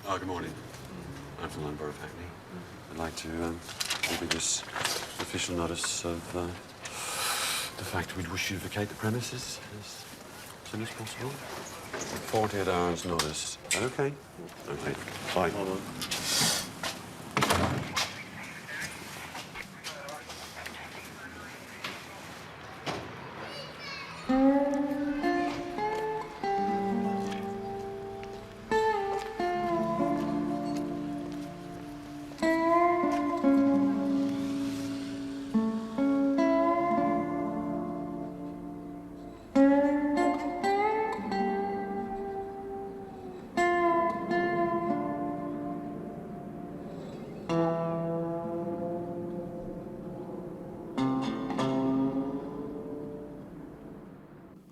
Oh, good morning. I'm from London Borough of Hackney. I'd like to give you this official notice of the fact we'd wish you to vacate the premises as soon as possible. 48 hours notice. OK? OK. Bye. Hold on.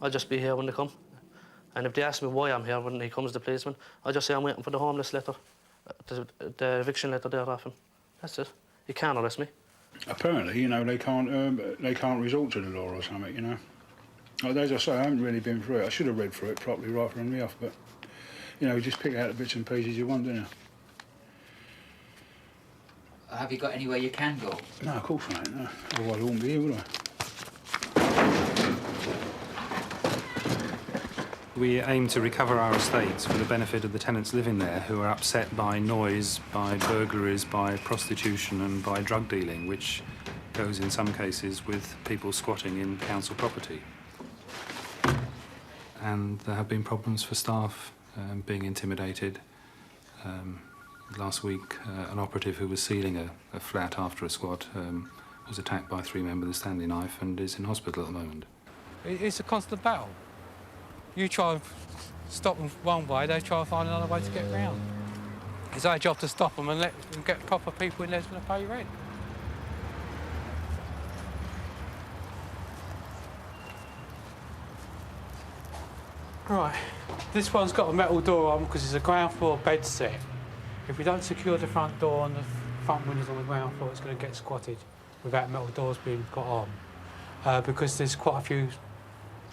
I'll just be here when they come. And if they ask me why I'm here when he comes, the policeman, I'll just say I'm waiting for the homeless letter, the eviction letter there off him. That's it. He can't arrest me. Apparently, you know, they can't resort to the law or something, you know. Like, as I say, I haven't really been through it. I should have read through it properly right from the off, but, you know, you just pick out the bits and pieces you want, don't you? Have you got anywhere you can go? No, of course I ain't, no. Otherwise I wouldn't be here, would I? We aim to recover our estates for the benefit of the tenants living there who are upset by noise, by burglaries, by prostitution and by drug dealing, which goes in some cases with people squatting in council property. And there have been problems for staff being intimidated. Last week, an operative who was sealing a flat after a squat was attacked by 3 men with a Stanley knife and is in hospital at the moment. It's a constant battle. You try and stop them one way, they try and find another way to get around. It's our job to stop them and get proper people in there who's going to pay rent. Right, this one's got a metal door on because it's a ground floor bed set. If we don't secure the front door and the front windows on the ground floor, it's going to get squatted without metal doors being got on. Because there's quite a few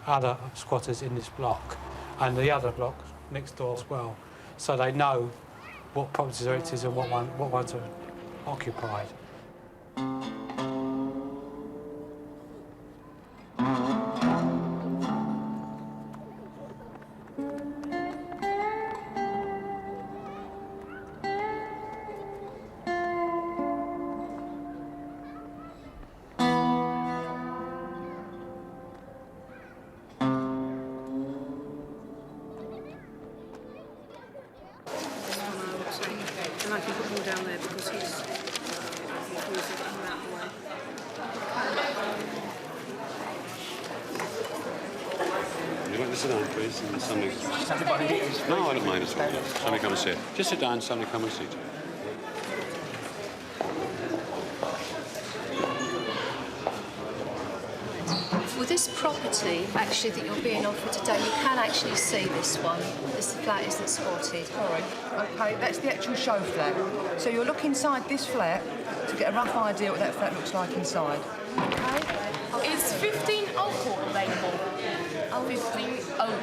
other squatters in this block and the other block next door as well, so they know what properties are empty and what ones are occupied. And I can put him down there because he's getting out of the way. You'd like to sit down, please, and somebody... No, I don't mind at all. Somebody come and sit. Just sit down, somebody come and sit. Well, this property, actually, that you're being offered today, you can actually see this one. This flat isn't squatted. Sorry. OK, that's the actual show flat. So you'll look inside this flat to get a rough idea what that flat looks like inside. OK? Is 15 Oak available? 15 Oak.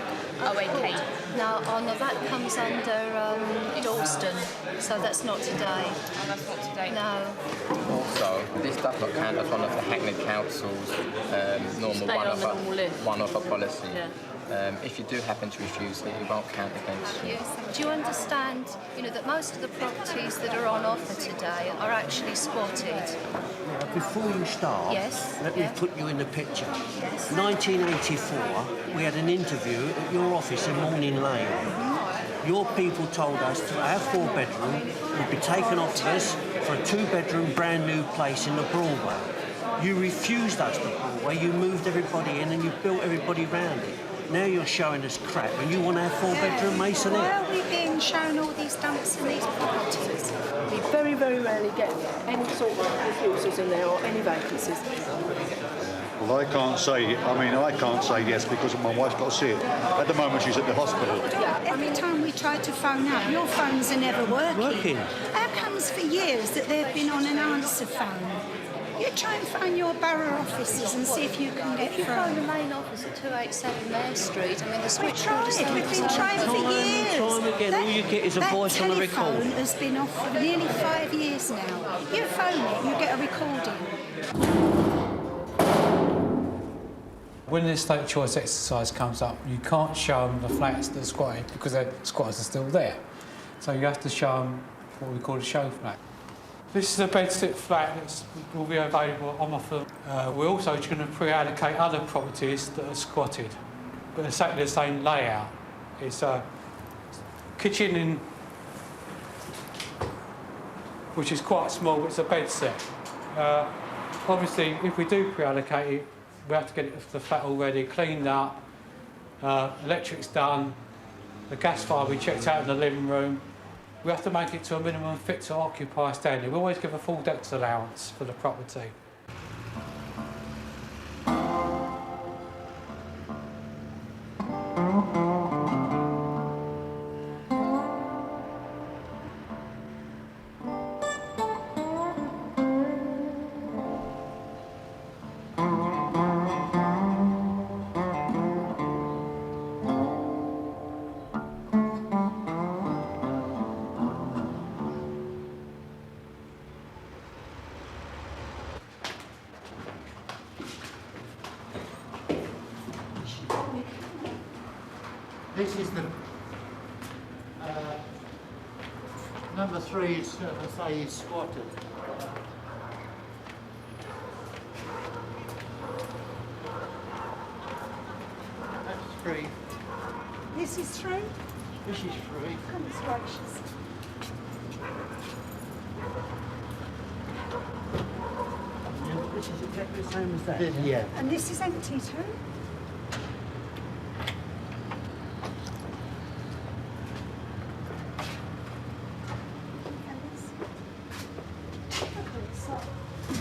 No, that comes under Dalston, so that's not today. Oh, that's not today. No. Also, this does not count as one of the Hackney Council's normal one-offer policy. Yeah. If you do happen to refuse it, it won't count against you. Yes. Do you understand, that most of the properties that are on offer today are actually squatted? Before you start, yes, let me put you in the picture. Yes. 1984, we had an interview at your office in Morning Lane. Your people told us that our 4-bedroom would be taken off of us for a 2-bedroom brand new place in the Broadway. You refused us the Broadway, you moved everybody in and you built everybody round it. Now you're showing us crap and you want our 4-bedroom masonette. Why are we being shown all these dumps and these properties? We very, very rarely get any sort of refusals in there or any vacancies. Well, I can't say yes because my wife's got to see it. At the moment, she's at the hospital. Yeah. Every time we try to phone up, your phones are never working. How comes for years that they've been on an answer phone? You try and find your borough offices and see if you can get If you through. phone the main office at 287 Mare Street, I mean, the We've switchboard is tried. We've been trying for years. Time again, all you get is a voice on a record. That telephone has been off for nearly 5 years now. You phone it, you get a recording. When the estate choice exercise comes up, you can't show them the flats that are squatted because the squatters are still there. So you have to show them what we call a show flat. This is a bedsit flat that will be available on offer. We're also going to pre-allocate other properties that are squatted, but exactly the same layout. It's a kitchen in, which is quite small, but it's a bedsit. Obviously, if we do pre-allocate it, we have to get the flat already cleaned up, electric's done, the gas fire we checked out in the living room. We have to make it to a minimum fit to occupy standard. We always give a full depth allowance for the property. This is the number 3 is, as I say, is squatted. That's 3. This is through? This is 3. Goodness gracious. This is exactly the same as that. Yeah. And this is empty too?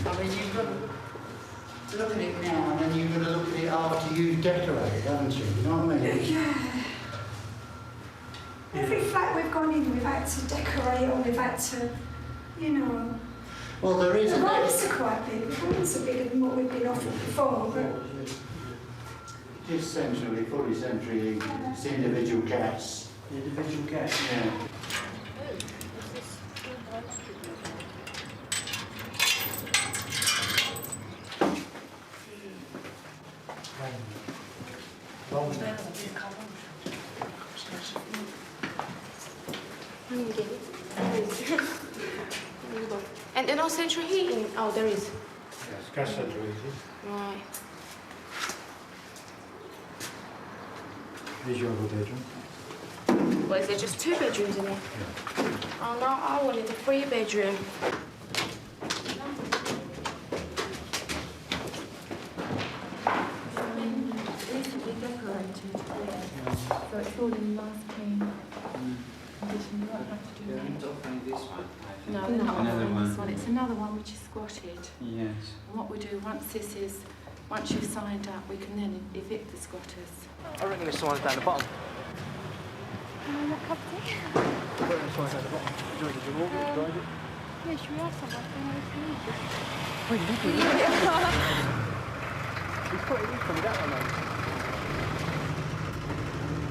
I mean, you've got to look at it now, and then you've got to look at it after you've decorated, haven't you? You know what I mean? Yeah. Every flat we've gone in, we've had to decorate or we've had to, you know. Well, there is the a rooms are quite big. The rooms are bigger than what we've been offered before. But It's centrally, fully centrally, it's individual gas. Individual gas? Yeah. And then no central heating. Oh, there is. Yes, gas central heating. Right. Here's your other bedroom. Well, is there just 2 bedrooms in there? Oh no, I wanted a 3-bedroom. Recently decorated, so it's all in nice clean condition. You won't have to do that. No, we're not offering this one. It's another one which is squatted. Yes. And what we do once you've signed up, we can then evict the squatters. I reckon this one's down the bottom. A cup of tea? This one's down the bottom. Did you walk it? Drive it? Yeah, should we ask someone? Wait, did you? He's putting in from that one, though.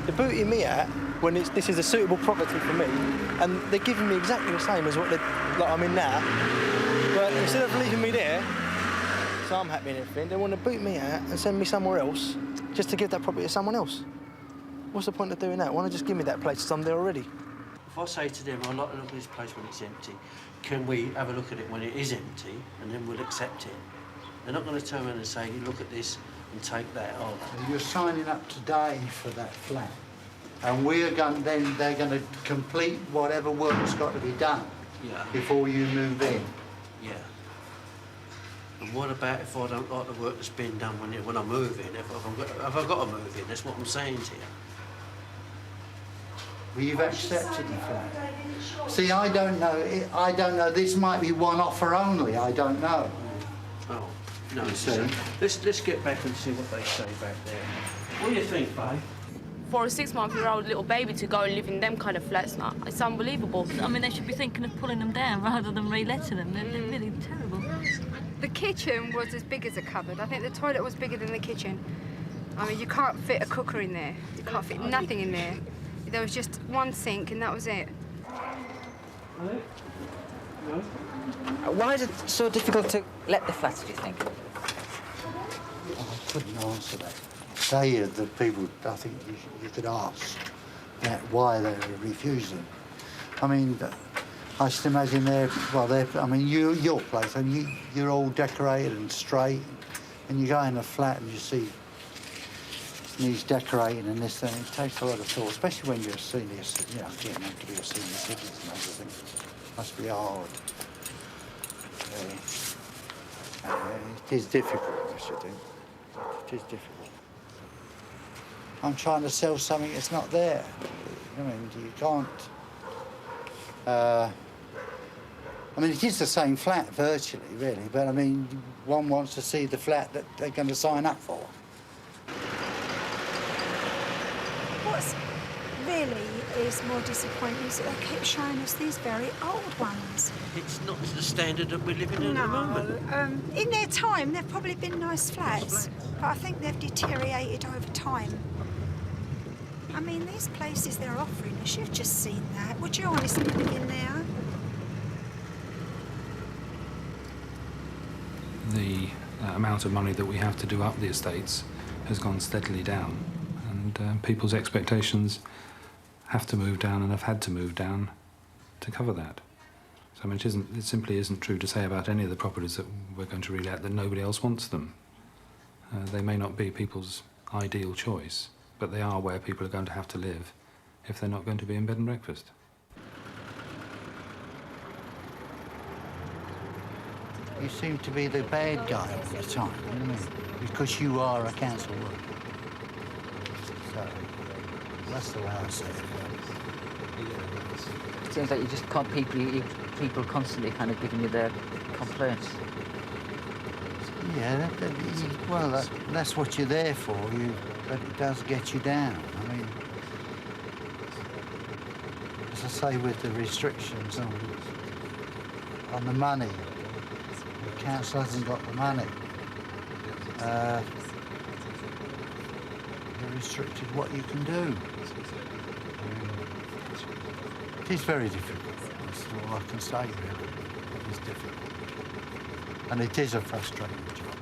They're booting me out when this is a suitable property for me, and they're giving me exactly the same as what I'm in now. But instead of leaving me there, so I'm happy and everything, they want to boot me out and send me somewhere else just to give that property to someone else. What's the point of doing that? Why not just give me that place? I'm there already. If I say to them, I'd like to look at this place when it's empty, can we have a look at it when it is empty, and then we'll accept it? They're not going to turn around and say, look at this and take that off. You're signing up today for that flat, and they're going to complete whatever work's got to be done before you move in. Yeah. And what about if I don't like the work that's been done when I move in? Have I got to move in? That's what I'm saying to you. Well, you've accepted the flat. See, I don't know. I don't know. This might be one offer only. I don't know. Oh, no. Let's get back and see what they say back there. What do you think, babe? For a 6-month-year-old little baby to go and live in them kind of flats, now, it's unbelievable. I mean, they should be thinking of pulling them down rather than reletting them. They're really terrible. The kitchen was as big as a cupboard. I think the toilet was bigger than the kitchen. I mean, you can't fit a cooker in there. You can't fit nothing in there. There was just one sink and that was it. Why is it so difficult to let the flats, do you think? I couldn't answer that. They are the people I think you could ask that why they were refusing. I mean, I just imagine I mean, your place, and you're all decorated and straight, and you go in a flat and you see it needs decorating and this, and it takes a lot of thought, especially when you're a senior, getting up to be a senior citizen and everything. Must be hard. It is difficult, I should think. It is difficult. I'm trying to sell something that's not there. I mean, you can't... I mean, it is the same flat, virtually, really, but, I mean, one wants to see the flat that they're going to sign up for. What's really is more disappointing is that they keep showing us these very old ones. It's not to the standard that we're living in at the moment. In their time, they've probably been nice flats, but I think they've deteriorated over time. I mean, these places they're offering us, you've just seen that. Would you honestly live in there? The amount of money that we have to do up the estates has gone steadily down, and people's expectations have to move down and have had to move down to cover that. So I mean, it simply isn't true to say about any of the properties that we're going to read out that nobody else wants them. They may not be people's ideal choice, but they are where people are going to have to live if they're not going to be in bed and breakfast. You seem to be the bad guy all the time, you know what I mean? Because you are a council worker. So, that's the way I see it. It seems like you just can't people constantly kind of giving you their complaints. Yeah, well, that's what you're there for, but it does get you down. I mean, as I say, with the restrictions on the money, the council hasn't got the money. You're restricted what you can do. It is very difficult. That's all I can say, really. It is difficult. And it is a frustrating job.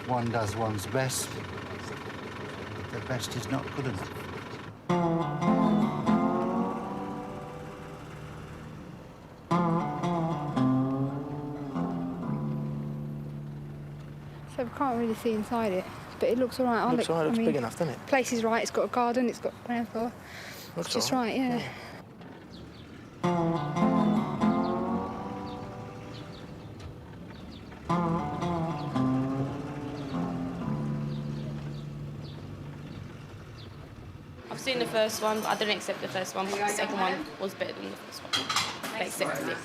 One does one's best. The best is not good enough. So we can't really see inside it, but it looks all right. Looks big enough, doesn't it? Place is right. It's got a garden. It's got ground floor. It's just right, yeah. I've seen the first one, but I didn't accept the first one. The second one was better than the first one. I accepted it.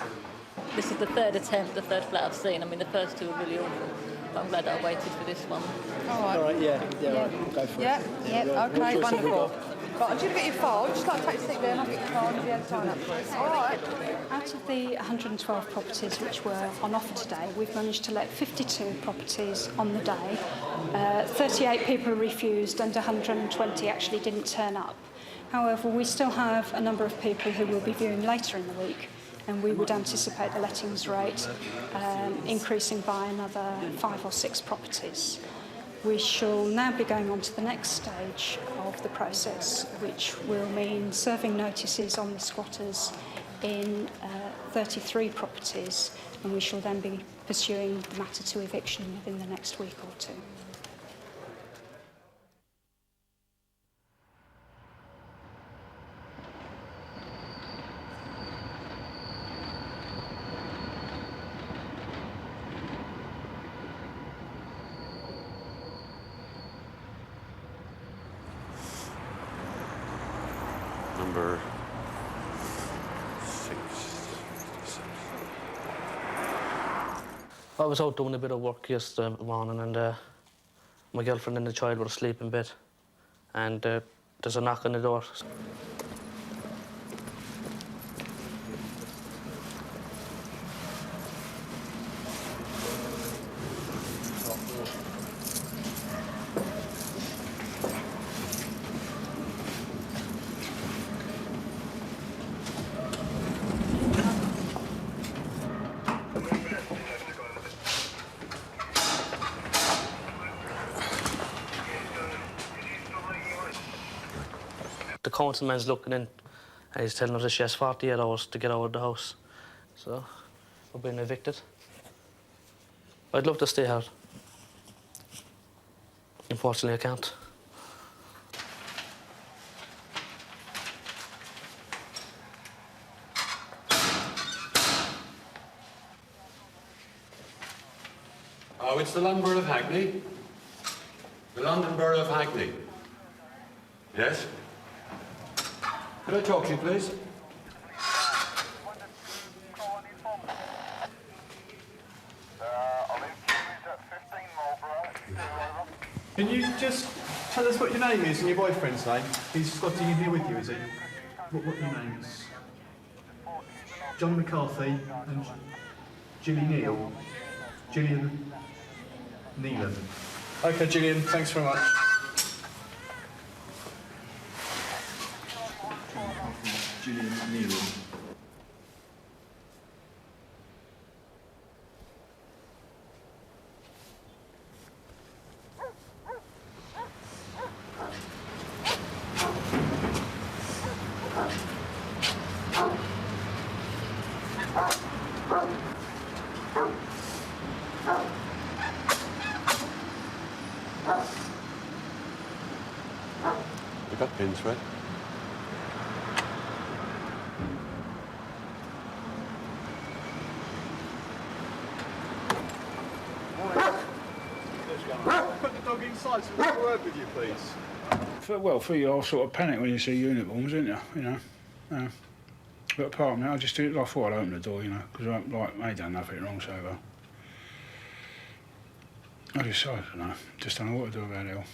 This is the third attempt, the third flat I've seen. I mean, the first two were really awful, but I'm glad that I waited for this one. All right, yeah, right. Go for it. Yeah, okay, wonderful. Right, I'm just going to get your file. Just like to take a seat there and I'll get your file and be able to sign up for it. All right. Out of the 112 properties which were on offer today, we've managed to let 52 properties on the day. 38 people refused and 120 actually didn't turn up. However, we still have a number of people who will be viewing later in the week, and we would anticipate the lettings rate increasing by another 5 or 6 properties. We shall now be going on to the next stage of the process, which will mean serving notices on the squatters in 33 properties, and we shall then be pursuing the matter to eviction within the next week or two. Number 6. I was out doing a bit of work yesterday morning, and my girlfriend and the child were asleep in bed, and there's a knock on the door. the councilman's looking in and he's telling us that she has 48 hours to get out of the house. So we're being evicted. I'd love to stay out. Unfortunately, I can't. Oh, it's the London Borough of Hackney. The London Borough of Hackney. Yes? Could I talk to you, please? Can you just tell us what your name is and your boyfriend's name? He's squatting in here with you, is he? What your name is? John McCarthy and Gilly Neal. Gillian Neelan. OK, Gillian, thanks very much. Gillian Neelan. We got pins, right? Put the dog inside so we can work with you, please. Well, for you, I sort of panic when you see uniforms, don't you? You know. But apart from that, I just did. I thought I'd open the door, you know, because I ain't done nothing wrong so far. I don't know. Just don't know what to do about it all.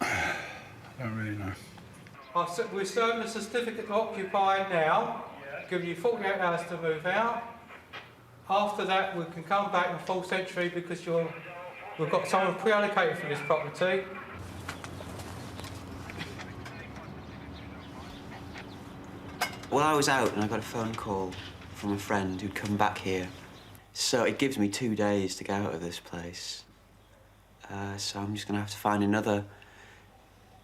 I don't really know. We're serving a certificate to occupy now, giving you 48 hours to move out. After that, we can come back in full century because we've got someone pre-allocated for this property. Well, I was out and I got a phone call from a friend who'd come back here. So it gives me 2 days to get out of this place. So I'm just going to have to find another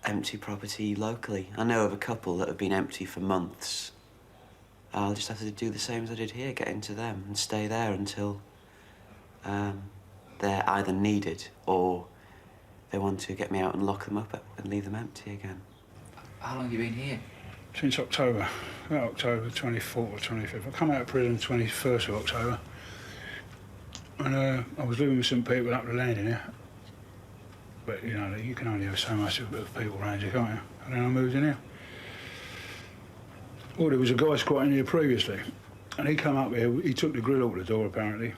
empty property locally. I know of a couple that have been empty for months. I'll just have to do the same as I did here, get into them and stay there until they're either needed or they want to get me out and lock them up and leave them empty again. How long have you been here? Since October, about October 24th or 25th. I come out of prison 21st of October. And I was living with some people up the landing here. But, you know, you can only have so much of people around you, can't you? And then I moved in here. Well, there was a guy squatting here previously. And he come up here, he took the grill out the door, apparently.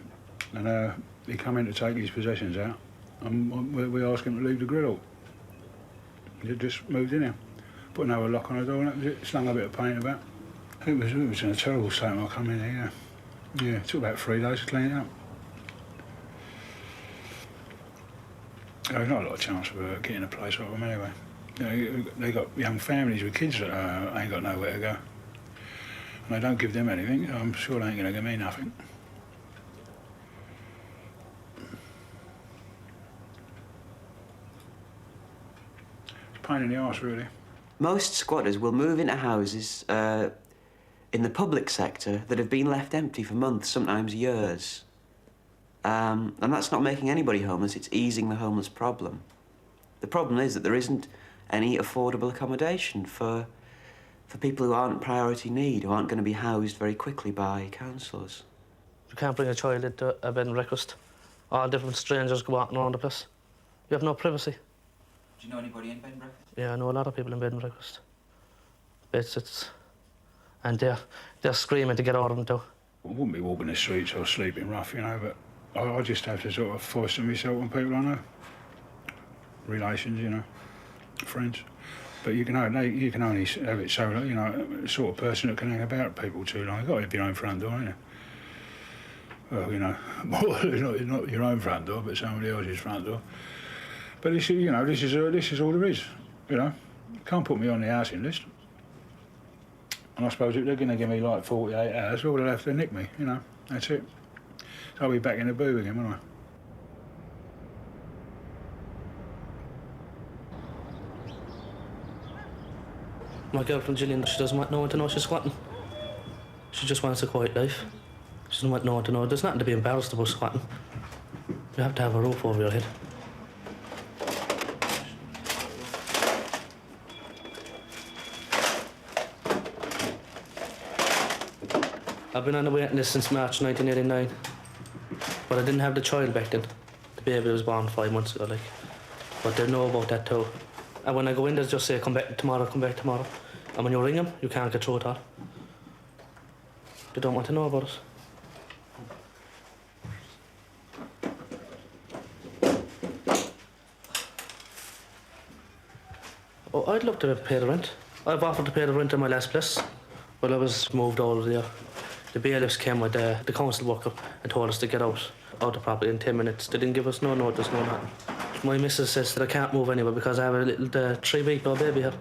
And he come in to take his possessions out. And we asked him to leave the grill out. He just moved in here. Put another lock on the door and that was it. Slung a bit of paint about. It was in a terrible state when I come in here, yeah. Yeah, it took about 3 days to clean it up. There's not a lot of chance of getting a place like them anyway. You know, they got young families with kids that ain't got nowhere to go. And they don't give them anything. I'm sure they ain't going to give me nothing. It's a pain in the arse, really. Most squatters will move into houses in the public sector that have been left empty for months, sometimes years. And that's not making anybody homeless, it's easing the homeless problem. The problem is that there isn't any affordable accommodation for people who aren't priority need, who aren't going to be housed very quickly by councils. You can't bring a child into a bed and breakfast. All different strangers go walking around the place. You have no privacy. Do you know anybody in bed and breakfast? Yeah, I know a lot of people in bed and breakfast. Bedsits. And they're screaming to get out of them too. I wouldn't be walking the streets or sleeping rough, you know, but I just have to sort of foster myself on people I know. Relations, you know, friends. But you can only have it so, you know, the sort of person that can hang about people too long. You've got to have your own front door, haven't you? Well, you know, not your own front door, but somebody else's front door. But this is, you know, this is all there is, you know. Can't put me on the housing list. And I suppose if they're going to give me like 48 hours, well, they'll have to nick me, you know. That's it. So I'll be back in the booth again, won't I? My girlfriend Gillian, she doesn't want no one to know she's squatting. She just wants a quiet life. She doesn't want no one to know. There's nothing to be embarrassed about squatting. You have to have a roof over your head. I've been on the waiting list since March 1989, but I didn't have the child back then. The baby was born 5 months ago, like. But they know about that too. And when I go in, they just say, come back tomorrow, come back tomorrow. And when you ring them, you can't get through at all. They don't want to know about it. Oh, I'd love to pay the rent. I've offered to pay the rent in my last place. Well, I was moved over there. The bailiffs came with the council worker and told us to get out of the property in 10 minutes. They didn't give us no notice, no nothing. My missus says that I can't move anywhere because I have a little 3-week-old baby here.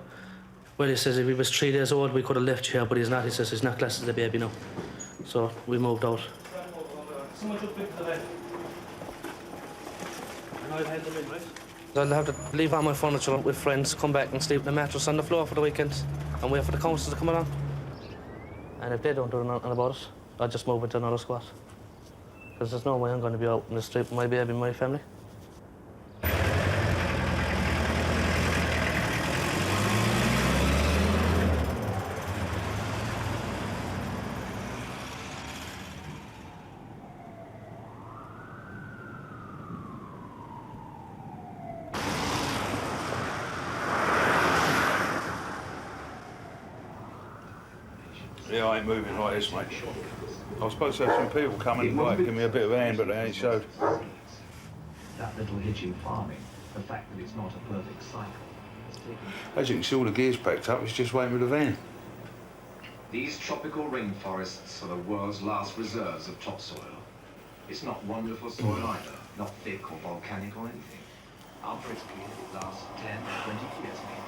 Well, he says if he was 3 days old, we could have left you here, but he's not. He says he's not classed as a baby now. So we moved out. I'll have to leave all my furniture with friends, come back and sleep in the mattress on the floor for the weekend and wait for the council to come along. And if they don't do nothing about it, I'll just move into another squat. Because there's no way I'm going to be out in the street with my baby and my family. Yeah, I ain't moving like this, mate. I was supposed to have some people come and like, give me a bit of a hand, but they ain't showed. That little hitch in farming, the fact that it's not a perfect cycle. As you can see, all the gear's packed up, it's just waiting for the van. These tropical rainforests are the world's last reserves of topsoil. It's not wonderful soil either, not thick or volcanic or anything. After it's cleared, it lasts 10, 20 years maybe.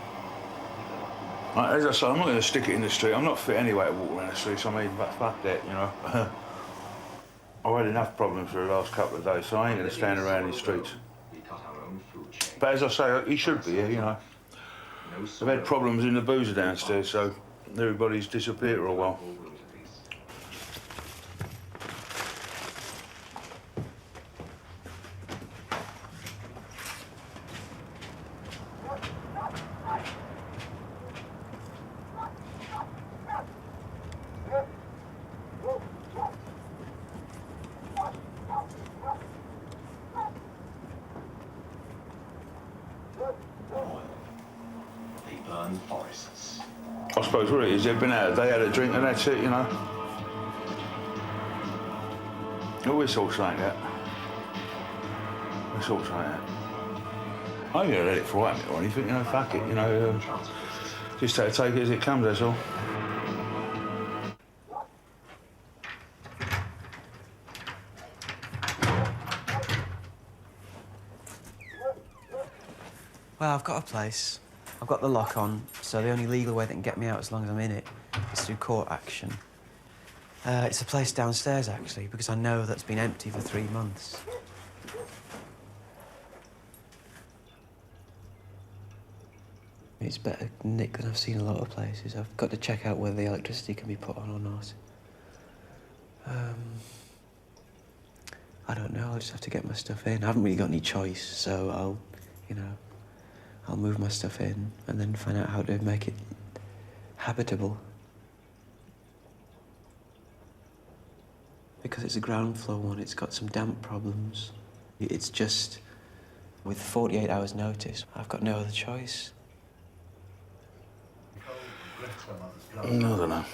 As I say, I'm not going to stick it in the street. I'm not fit anyway to walk around the streets. I mean, but fuck that, you know. I've had enough problems for the last couple of days, so I ain't going to stand around in the streets. But as I say, he should be here, you know. I've had problems in the boozer downstairs, so everybody's disappeared for a while. Forests. I suppose what it is, they've been out, they had a drink and that's it, you know. Always all like that. It's all like that. I ain't gonna let it frighten me or anything, you know, fuck it, you know. Just have to take it as it comes, that's all. Well, I've got a place. I've got the lock on, so the only legal way they can get me out as long as I'm in it is through court action. It's a place downstairs, actually, because I know that's been empty for 3 months. It's better nick than I've seen a lot of places. I've got to check out whether the electricity can be put on or not. I don't know, I'll just have to get my stuff in. I haven't really got any choice, so I'll move my stuff in and then find out how to make it habitable. Because it's a ground floor one, it's got some damp problems. It's just, with 48 hours notice, I've got no other choice. I don't know.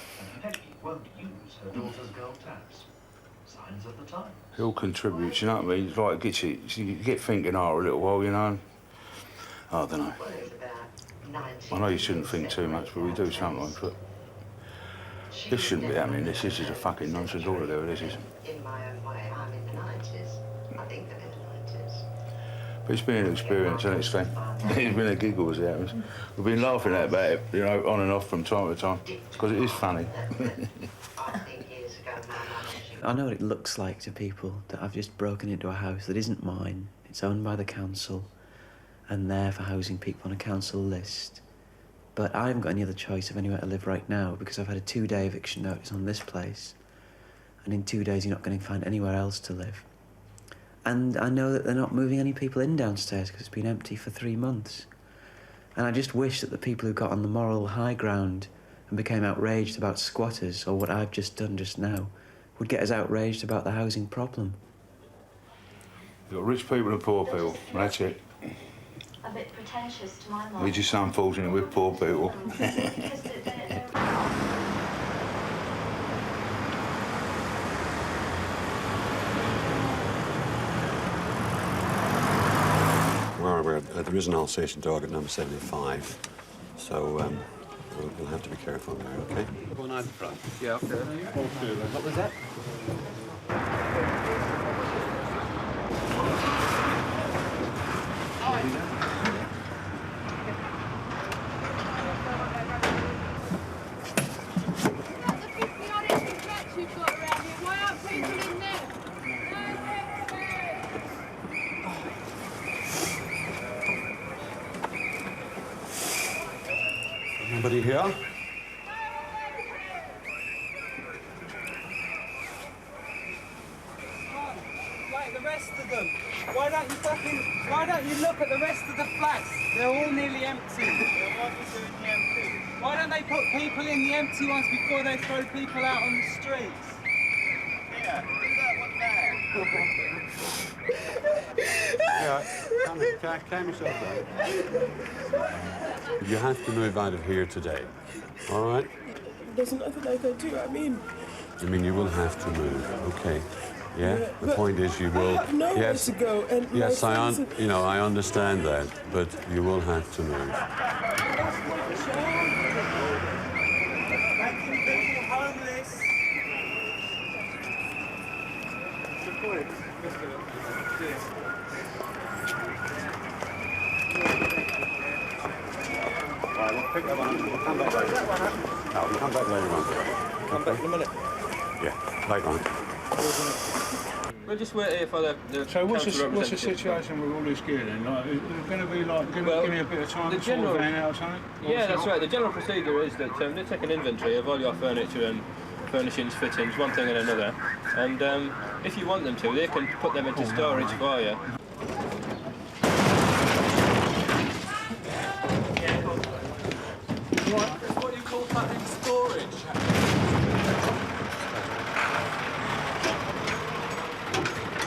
It all contributes, you know what I mean? It's like, you get thinking hard a little while, you know? I don't know. I know you shouldn't think too much, but we do sometimes, but this shouldn't be happening. This is a fucking nonsense altogether, this is. In my own way, I'm in the 90s. I think I'm in the 90s. But it's been an experience, hasn't it, Stan? It's been a giggle as it happens. We've been laughing about it, you know, on and off from time to time, because it is funny. I know what it looks like to people that I've just broken into a house that isn't mine. It's owned by the council and there for housing people on a council list. But I haven't got any other choice of anywhere to live right now because I've had a 2-day eviction notice on this place. And in 2 days, you're not going to find anywhere else to live. And I know that they're not moving any people in downstairs because it's been empty for 3 months. And I just wish that the people who got on the moral high ground and became outraged about squatters, or what I've just done just now, would get as outraged about the housing problem. You've got rich people and poor people, that's it. A bit pretentious to my mind. We're just unfortunate with poor people. There is an Alsatian dog at number 75, so we'll have to be careful there, okay? One out the front. Yeah, okay. What was that? Anybody here? Like the rest of them. Why don't you look at the rest of the flats? They're all nearly empty. Why don't they put people in the empty ones before they throw people out on the streets? Yeah, do that one there. Yeah, calm yourself down. You have to move out of here today, all right? There's nothing I can do, I mean, you will have to move, okay? Yeah, the but point is you will... I have nowhere to go, and yes, my I friends I understand that, but you will have to move. Making people homeless. Right, we'll pick that one up. We'll come back later. No, we'll come back later on. Come back in a minute. Yeah, later on. We'll just wait here for the So what's the representative. situation with all this gear then? Like, is it going to be like, give me a bit of time the to sort general- of van out or something? Yeah, that's right. The general procedure is that they take an inventory of all your furniture and furnishings, fittings, one thing and another. And if you want them to, they can put them into storage for you. That's what you call that in storage.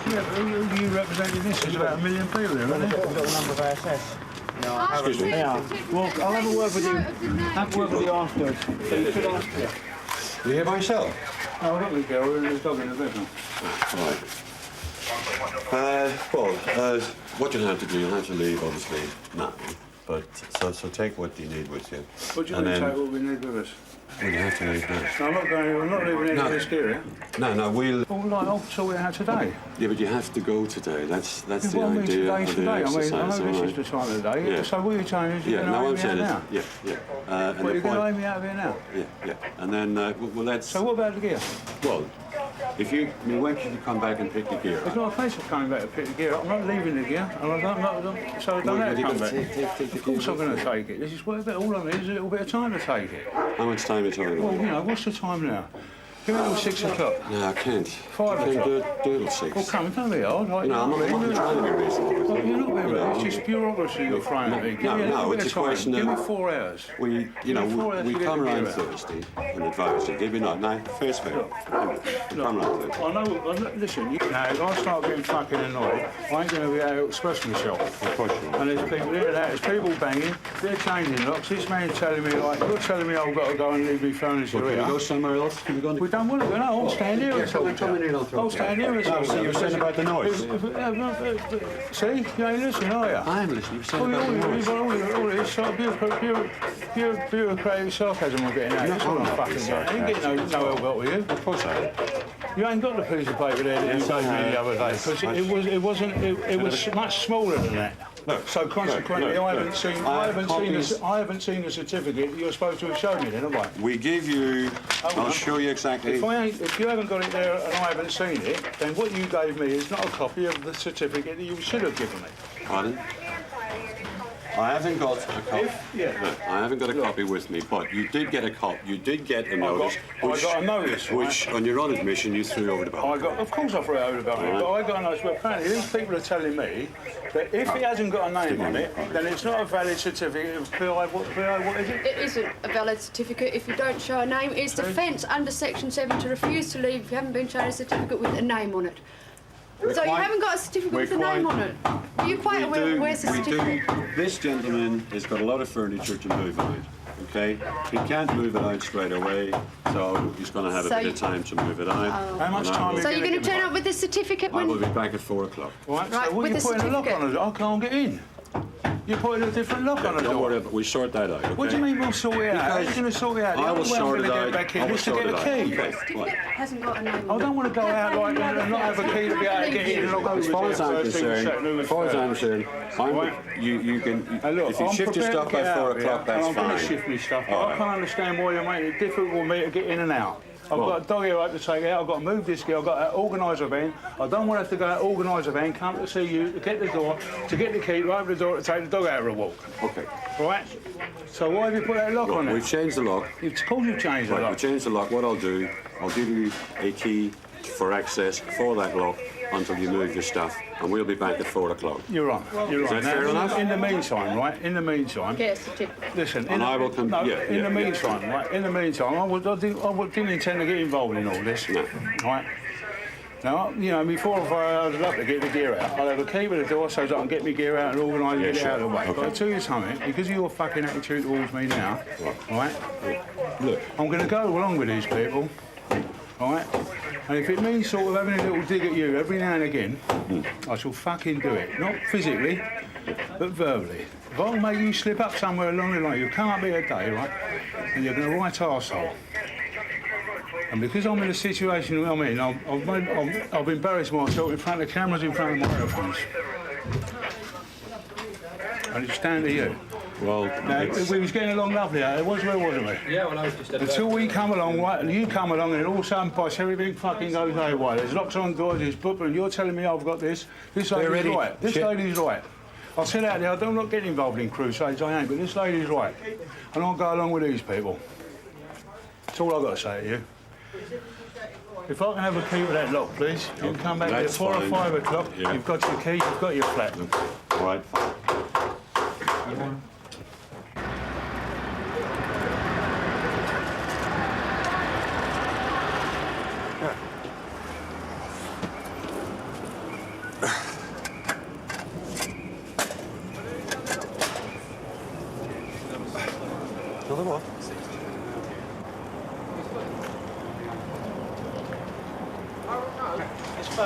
Yeah, but who do you represent in this? There's about 1 million people here, isn't there? We've got the number of SS. Excuse me. Yeah. Well, I'll have a word with you. Have a word with you afterwards. So you should ask me. You here by yourself? No, I've got the girl and there's a dog in the bedroom. Right. What you'll have to do, you'll have to leave, obviously, now. But, so take what you need with you. What do you and mean then, take what we need with us? Well, you have to leave now. No, I'm not leaving any of this gear. No, we'll... Well, like, I'll sort it out today. Yeah, but you have to go today. That's the Well, I mean, idea today's of today. the I exercise. mean, I know this is the time of the day. Yeah. So what you're saying is you're Yeah, no, going I'm to saying aim me out is... now? Yeah. And Well, the you're going to point... aim me out of here now? Yeah. And then, well, that's... So what about the gear? Well, if you... when can you come back and pick the gear up? It's not a case of coming back to pick the gear up. I'm not leaving the gear. And I so I don't have to come back. Of course I'm going to take it. This is all I need is a little bit of time to take it. How much time are you talking about? Well, you know, what's the time now? Give me till 6 o'clock. No, I can't. 5 I can't o'clock. do it till 6. Well, come, don't be hard. Like, No, I'm not trying to be reasonable. Well, you're not being reasonable. It's just bureaucracy you're throwing at me. Give me a little bit it's of a time. question Give me of... 4 hours. We come around Thursday and advise you. Give you no, face fair. Come around Thursday. Listen, if I start getting fucking annoyed, I ain't going to be able to express myself. Of course you And there's people here and that, there's people banging, they're changing locks. This man's telling me, like, you're telling me I've got to go and leave me furniture Can here. we go somewhere else? Can we go... We don't want to go, no, I'll stand here and talk to you. I'll stand here and talk to you. So you were saying about the noise? See? You ain't listening, are you? I am listening. You were saying about the noise. All this sort of bureaucratic sarcasm we're getting at. That's what I'm fucking getting. I ain't getting no help out with you. Of course I am. You ain't got the piece of paper there that you gave me the other day, because it was much smaller than that. Look, so consequently, look, I haven't seen the certificate that you're supposed to have shown me. Then, have I? We give you... I'll show you exactly... If you haven't got it there and I haven't seen it, then what you gave me is not a copy of the certificate that you should have given me. Pardon? I haven't got a copy. Yeah. Look, I haven't got a copy with me, but you did get a copy. You did get a notice. I got a notice, right? Which, on your own admission, you threw over the balcony. Of course I threw it over the balcony, but I got a notice. But apparently these people are telling me that if it hasn't got a name on it, then it's not a valid certificate of PI. What is it? It isn't a valid certificate if you don't show a name. It's defence under Section 7 to refuse to leave if you haven't been shown a certificate with a name on it. So you haven't got a certificate with a name on it. Are you quite aware of where's the certificate? This gentleman has got a lot of furniture to move out, okay? He can't move it out straight away, so he's going to have a bit of time to move it out. How much time? So you're going to turn up with the certificate I when... will be back at 4 o'clock. Right, so what are you putting a lock on it? I can't get in. You're putting a different lock on the door. Don't worry, we sort that out, okay? What do you mean we'll sort it out? How are you going to sort it out? I will sort it out. Back I in will just to sort get it a out. key. Okay, Certificate hasn't got a name on I don't want to go out like that and not have a key to be able to get in and not go As far as I'm concerned, you can. Look, if you shift your stuff by 4 o'clock, that's I'm fine. going to shift my stuff. All I right. can't understand why you're making it difficult for me to get in and out. I've got a dog here I have to take out, I've got to move this gear, I've got to organise a van. I don't want to have to go out organise a van, come to see you, to get the door, to get the key, to open the door, to take the dog out for a walk. Okay. Right? So why have you put that lock on it? We've changed the lock. Of course you've changed the Right, lock. we've changed the lock. What I'll do, I'll give you a key for access for that lock until you move your stuff, and we'll be back at 4 o'clock. You're right. You're Is right. that fair enough? In the meantime, right? In the meantime. Get a certificate. Listen. And I will come. No, yeah, in the meantime, right? In the meantime, I didn't intend to get involved in all this. No. Right. Now, you know, before I'd love to get the gear out, I'll have a key with the door so that I can get my gear out and organise and get it out of the way. Okay. But I'll tell you something, because of your fucking attitude towards me now, right? Look, I'm going to go along with these people, right? And if it means sort of having a little dig at you every now and again, I shall fucking do it. Not physically, but verbally. If I can make you slip up somewhere along the line, you come up here today, right? And you're going to right arsehole. And because I'm in a situation I'm in, I've embarrassed myself in front of cameras, in front of microphones. And it's down to you. Well, now, we was getting along lovely out there, wasn't we? Yeah, well, I was just... Until we come along, right, and you come along, and all of a sudden, boss, everything fucking goes haywire. There's locks on doors, there's booklet, and you're telling me I've got this. This lady's right. This lady's right. I'll sit out there, I don't not get involved in crusades, I ain't, but this lady's right. And I'll go along with these people. That's all I've got to say to you. If I can have a key with that lock, please. You can come back here at 4 or 5 o'clock. Yeah. You've got your key, you've got your flat. All right, fine. Another one? It's 35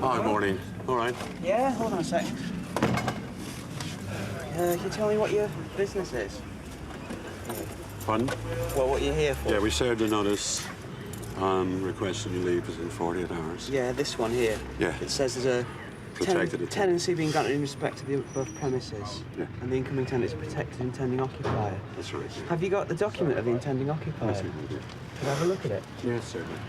Hi, morning. All right. Yeah, hold on a sec. Can you tell me what your business is? Pardon? Well, what you're here for? Yeah, we served a notice requesting you leave within 48 hours. Yeah, this one here. Yeah. It says there's a Protected tenancy being granted in respect to the above premises. Yeah. And the incoming tenant is a protected intending occupier. That's right. Have you got the document of the intending occupier? Yes, we do. Could I have a look at it? Yes, certainly.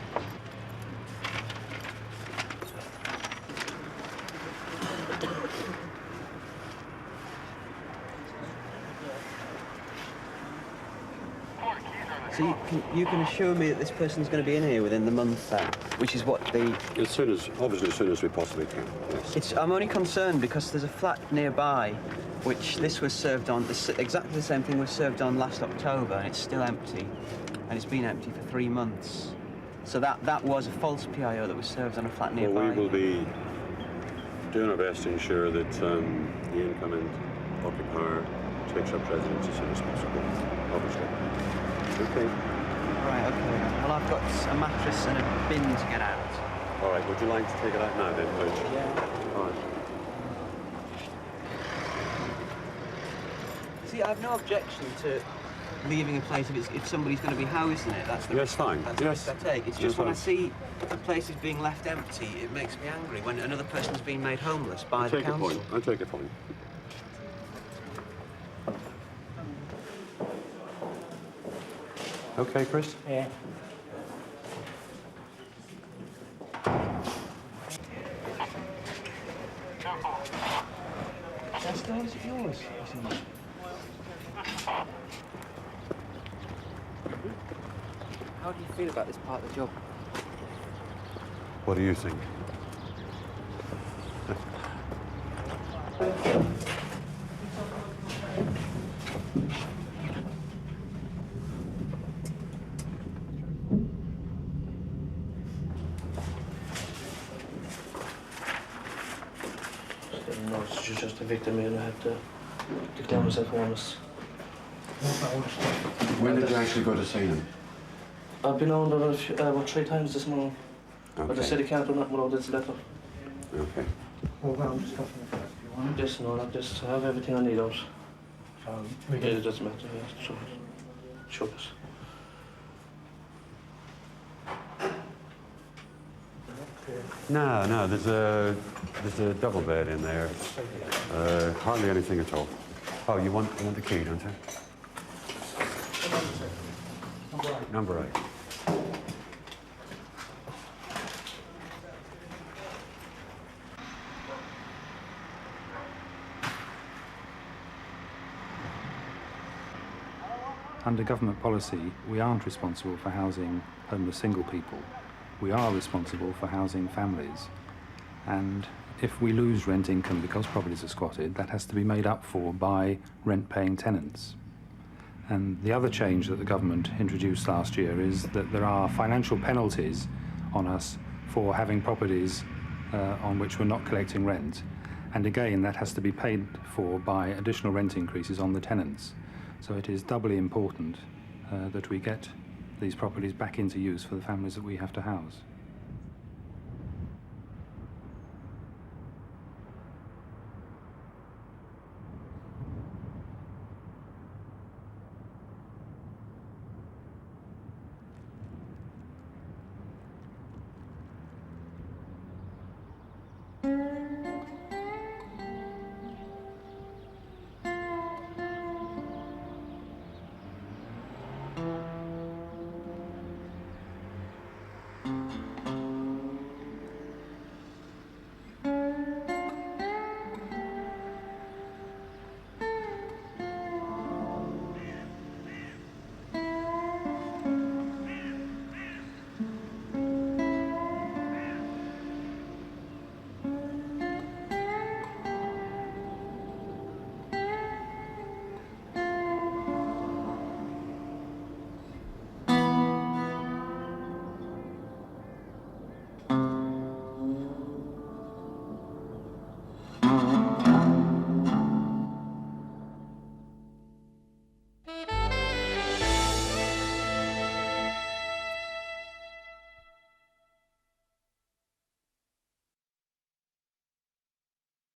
So you can assure me that this person's going to be in here within the month then, which is what the... Obviously, as soon as we possibly can, yes. I'm only concerned because there's a flat nearby which this was served on, exactly the same thing was served on last October, and it's still empty, and it's been empty for 3 months. So that was a false PIO that was served on a flat nearby. Well, we will be doing our best to ensure that the incoming occupier takes up residence as soon as possible, obviously. Okay. Right, okay. Well, I've got a mattress and a bin to get out. All right, would you like to take it out now then, please? Yeah. All right. See, I have no objection to leaving a place if somebody's going to be housed in it. That's the risk. Fine. That's the risk I take. It's just Yes, when I fine. see the places being left empty, it makes me angry when another person's being made homeless by I the take your council. point. I take your point. Okay, Chris? Yeah. Esther, is it yours? How do you feel about this part of the job? What do you think? No, she just evicted me and I had to declare myself homeless. When did you actually go to see them? I've been on about 3 times this morning. Okay. But they said they can't do nothing without this letter. Okay. Well, I'm just copying the fact if you want. Just no, I just have everything I need out. Yeah, it doesn't matter. Yeah, sure. Sure. No, there's a double bed in there. Hardly anything at all. Oh, you want the key, don't you? Number 8. Under government policy, we aren't responsible for housing homeless single people. We are responsible for housing families. And if we lose rent income because properties are squatted, that has to be made up for by rent-paying tenants. And the other change that the government introduced last year is that there are financial penalties on us for having properties on which we're not collecting rent. And again, that has to be paid for by additional rent increases on the tenants. So it is doubly important that we get these properties back into use for the families that we have to house.